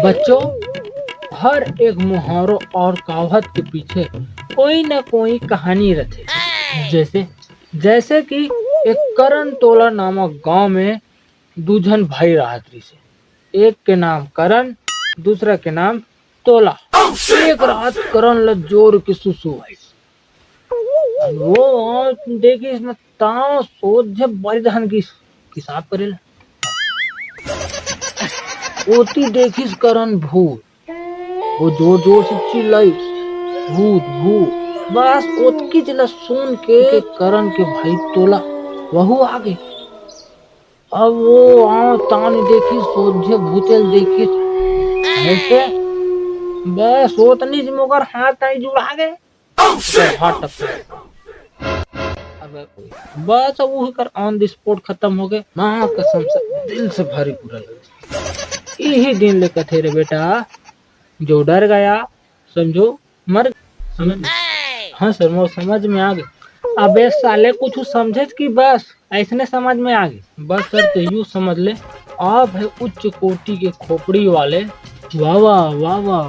बच्चों, हर एक मुहावरों और कहावत के पीछे कोई न कोई कहानी रहती। जैसे जैसे कि एक करण तोला नामक गांव में दूजन भाई रहत रही से। एक के नाम करण, दूसरा के नाम तोला। एक रात करण ल जोर के सुसु आई। वो देखी इसमें ताव सोच जब बड़ी दहन की हिसाब करेला। ओती देखिस करण भूत। वो जोर जोर से चिल्लाई, भूत भूत। बस ओतकी जिला सुन के करण के भाई तोला वहु आ गए। अब वो तानी देखी सोझे भूतेल देखी ऐसे बस ओतनी से मगर हाथ आई जुड़ा गए। हाथ टपका बस अब वो कर ऑन द स्पॉट खत्म हो गए। माँ कसम से दिल से भारी बुरा लगा। यही दिन ले कथे रे बेटा, जो डर गया समझो मर। समझ? हाँ सर, वो समझ में आ गए। अबे साले कुछ समझे कि बस ऐसने समझ में आ गए। बस सर तो यूँ समझ ले, आप है उच्च कोटि के खोपड़ी वाले। वाह वाह वाह वाह,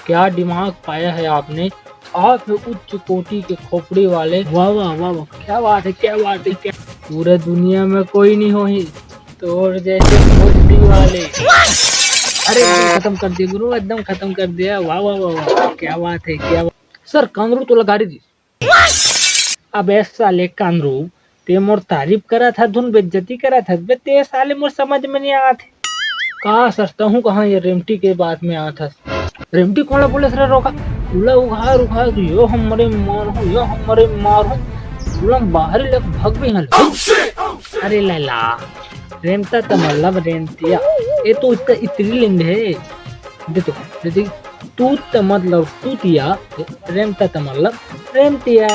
क्या दिमाग पाया है आपने। आप है उच्च कोटि के खोपड़ी वाले। वाह वाह वाह वाह, क्या बात है क्या बात है क्या। पूरे दुनिया में कोई नहीं हो ही तोर जैसे खोपड़ी वाले। अरे एकदम खत्म कर दिया गुरु, एकदम खत्म कर दिया। वाह वाह वाह वाह, क्या बात है क्या बात। सर कांगरू तो लगा दी। अब ऐसा साले कांगरू ते मोर तारीफ करा था, धुन बेइज्जती करा था बे ते साले मोर समझ में नहीं आया थे। कहा सस्ता हूँ कहाँ ये रेमटी के बाद में आया था। रेमटी कौन बोले सर रोका उला उघार उघार यो हमारे मार हूँ यो हमारे मार हूँ उला बाहर लग भग भी हल। अरे लैला रेमता तो मतलब रेमतिया, ये तो इसका स्त्रीलिंग है। देखो तू तो मतलब तूतिया, रेमता तो मतलब रेमतिया।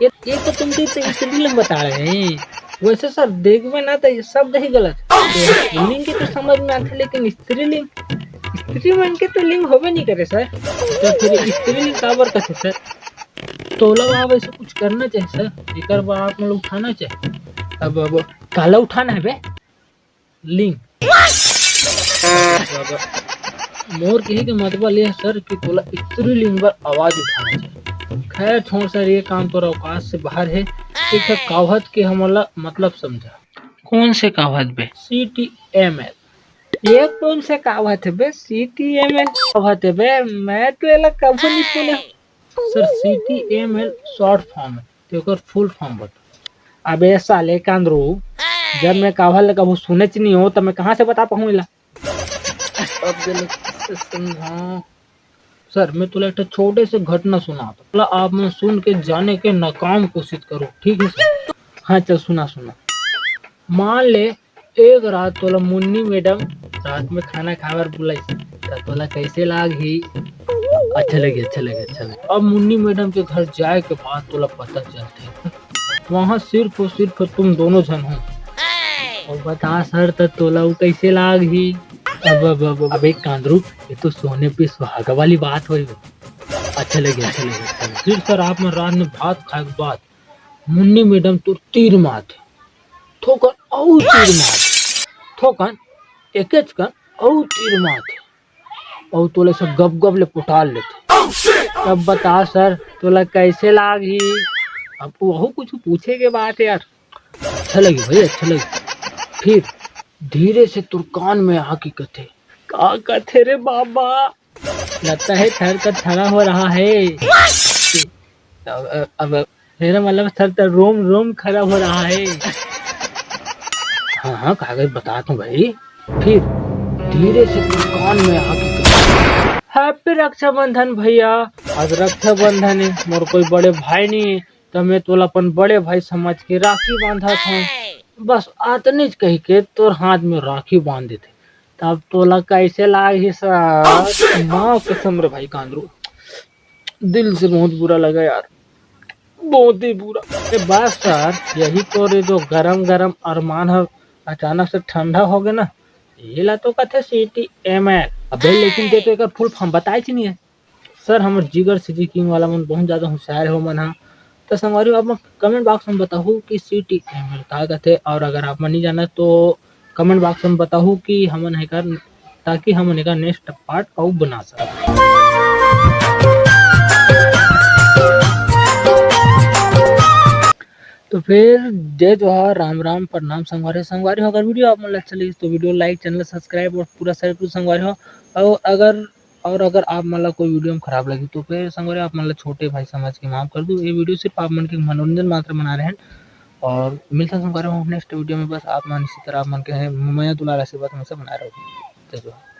ये तो तुम तो स्त्रीलिंग बता रहे हैं। वैसे सर देख में ना तो ये शब्द ही गलत है। लिंग के तो समझ में आते लेकिन स्त्रीलिंग स्त्रीलिंग के तो लिंग होवे नहीं करे सर। तो फिर स्त्रीलिंग काबर कथे सर। तोला वहाँ वैसे कुछ करना चाहिए सर, एक बार आप लोग उठाना चाहिए। अब काला उठाना है बे लिंग। मोर कहे के मतलब ये सर कि तोला स्त्रीलिंग पर आवाज उठाना चाहिए। खैर छोड़ सर, ये काम तो अवकाश से बाहर है। एक है कहावत के हमला मतलब समझा। कौन से कहावत बे? CTML। ये कौन से कहावत है बे? CTML कहावत है बे, मैं तो ये कभी नहीं सुने। सर CTML शॉर्ट फॉर्म है, तो फुल फॉर्म बता। अबे साले कांदरू, जब मैं कहावत कभी सुने च नहीं हो तो मैं कहाँ से बता पाऊँ इला। सर मैं तुला एक छोटे से घटना सुनाता, आप मैं सुन के जाने के नाकाम कोशिश करो, ठीक है सर? हाँ चल सुना सुना। मान ले एक रात तोला मुन्नी मैडम रात में खाना खावर बुलाई तोला कैसे लागी। अच्छा लगे अच्छा लगे अच्छा लगे। अब मुन्नी मैडम के घर जाए के बाद तोला पता चलते वहाँ सिर्फ और सिर्फ तुम दोनों जन हो। और बता सर तो तोला कैसे लागी। अब एक कांदरू, ये तो सोने पे सुहागा वाली बात हुई। अच्छा लगे अच्छा लगे अच्छा लगे। फिर सर आप में रात में भात खाए के बाद मुन्नी मैडम तो तीर मारते थोकन और तीर मारते थोकन एक कन और तीर मारते और तोले से गप गप ले पुटाल लेते। अब बता सर तोला कैसे लागी। अब वह कुछ पूछे के बात है यार। अच्छा लगी भाई अच्छा लगी। फिर धीरे से तुर्कान में आके कथे का कथे रे बाबा, लगता है थर का थरा हो रहा है। अब मेरा मतलब थर तर रोम रोम खड़ा हो रहा है। हाँ हाँ कागज बताता हूँ भाई। फिर धीरे से दुकान में आके हैप्पी रक्षाबंधन भैया, आज रक्षाबंधन है, मोर कोई बड़े भाई नहीं है तो मैं तोला अपन बड़े भाई समझ के राखी बांधा था। बस आतने कह के तोर हाथ में राखी बांध देते। तब तोला कैसे लागी सर। माँ कसम रे भाई कांदरू, दिल से बहुत बुरा लगा यार, बहुत ही बुरा। बस सर यही तो रे जो गरम गरम अरमान है अचानक से ठंडा हो गया ना, ये ला तो कथे CTML। अबे लेकिन ते तो एक फुल फॉर्म बताए नहीं है सर। हमर जिगर सिटी किंग वाला मन बहुत ज्यादा होशियार हो मन हा, तो संगवारी आप मन कमेंट बॉक्स में बताहू कि CTML का कहथे, और अगर आप मन नहीं जानत तो कमेंट बॉक्स में बताहू कि हमन एकर, ताकि हमन एकर नेक्स्ट पार्ट अउ बना सकत। तो फिर जय जोहार, राम राम, प्रणाम संगवारी। संगवारी हो अगर वीडियो आप मन ला अच्छा लगिस तो वीडियो लाइक, चैनल सब्सक्राइब और पूरा शेयर करो संगवारी हो। और अगर आप मन ला कोई वीडियो में खराब लगी तो फिर संगवारी आप मन ला छोटे भाई समझ के माफ कर दो। ये वीडियो सिर्फ आप मन के मनोरंजन मात्र बना रहे हैं, और मिलता संगवारी हो नेक्स्ट वीडियो में। बस आप मन इसी तरह आप मन के मैं दुलार आशीर्वाद हमेशा बनाए रहो। जय जोहार।